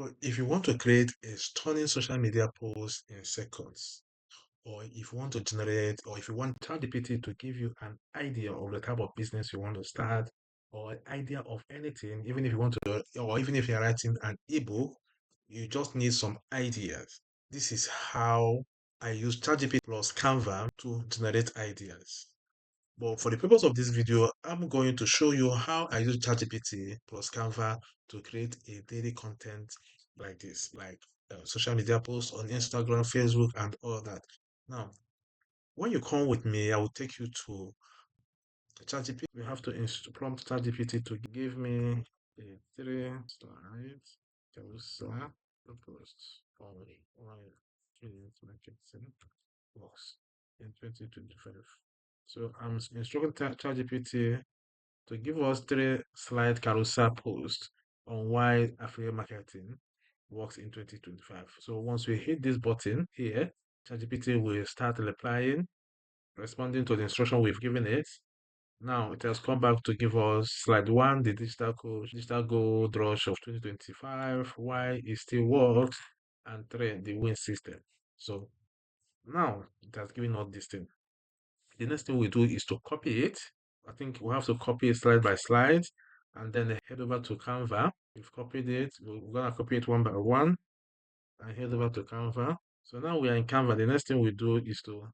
But if you want to create a stunning social media post in seconds, or if you want to generate, or if you want ChatGPT to give you an idea of the type of business you want to start, or an idea of anything, even if you want to, or even if you're writing an ebook, you just need some ideas. This is how I use ChatGPT plus Canva to generate ideas. But for the purpose of this video, I'm going to show you how I use ChatGPT plus Canva to create a daily content like this, like social media posts on Instagram, Facebook, and all that. Now, when you come with me, I will take you to ChatGPT. We have to prompt ChatGPT to give me a 3-slide carousel post on one works in 2025. So I'm instructing ChatGPT to give us 3-slide carousel post on why affiliate marketing works in 2025. So once we hit this button here, ChatGPT will start replying, responding to the instruction we've given it. Now it has come back to give us slide 1, the digital gold rush of 2025, why it still works, and 3, the win system. So now it has given us this thing. The next thing we do is to copy it. I think we have to copy it slide by slide and then head over to Canva. We've copied it. We're gonna copy it one by one and head over to Canva. So now we are in Canva. The next thing we do is to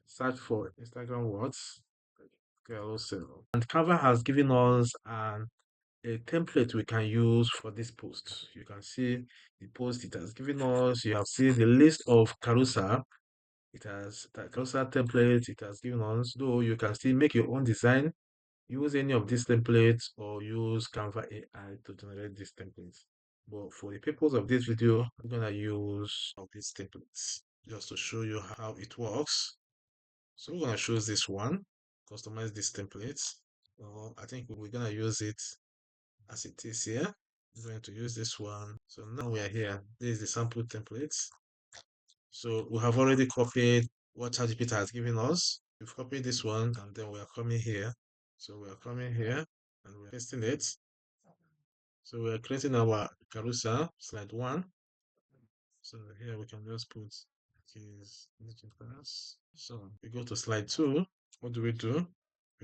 search for Instagram words. Carousel. And Canva has given us a template we can use for this post. You can see the post it has given us. You have seen the list of carousel. It has the carousel template it has given us, though you can still make your own design, use any of these templates or use Canva AI to generate these templates. But for the purpose of this video, I'm gonna use of these templates just to show you how it works. So we're gonna choose this one, customize this template. I think we're gonna use it as it is here. We're going to use this one. So now we are here. This is the sample templates. So we have already copied what ChatGPT has given us. We've copied this one and then we are coming here. So we are coming here and we're pasting it. So we are creating our carousel, slide 1. So here we can just put is class. So we go to slide 2. What do? We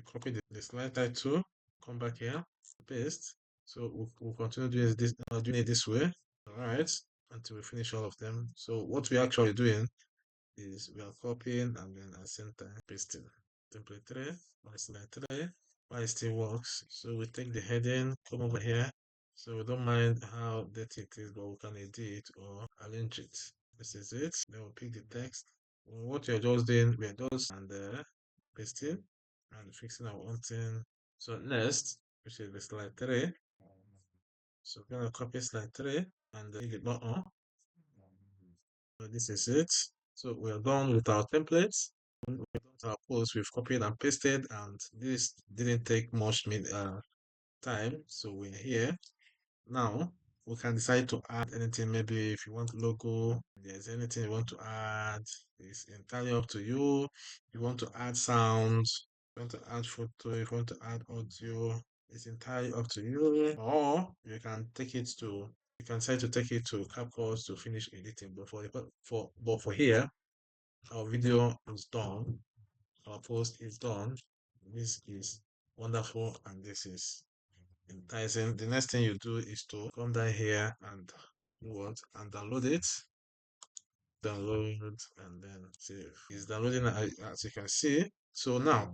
copy the slide title, come back here, paste. So we'll continue doing it this way. All right, until we finish all of them. So what we're actually doing is we are copying and then at the same time pasting. Template 3, my slide 3, why it still works. So we take the heading, come over here. So we don't mind how dirty it is, but we can edit or arrange it. This is it. Then we'll pick the text. What you're just doing, we're just and pasting and fixing our own thing. So next, which is the slide 3. So we're gonna copy slide 3 and click the button. So this is it. So we're done with our templates. We're done with our post. We've copied and pasted, and this didn't take much time. So we're here. Now we can decide to add anything. Maybe if you want logo, if there's anything you want to add, it's entirely up to you. If you want to add sounds, if you want to add photo, if you want to add audio, it's entirely up to you. Or you can take it to you can decide to take it to CapCut to finish editing. But for here, our video is done, our post is done. This is wonderful and this is enticing. The next thing you do is to come down here and and download it. Download and then save. It's downloading as you can see. So now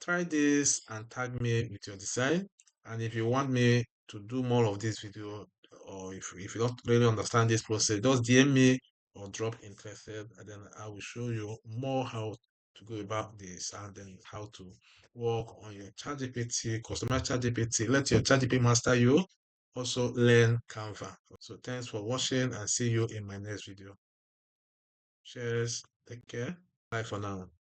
try this and tag me with your design. And if you want me to do more of this video, or if you don't really understand this process, just DM me or drop interested, and then I will show you more how to go about this and then how to work on your ChatGPT, customize ChatGPT, let your ChatGPT master you. Also learn Canva. So thanks for watching and see you in my next video. Cheers. Take care. Bye for now.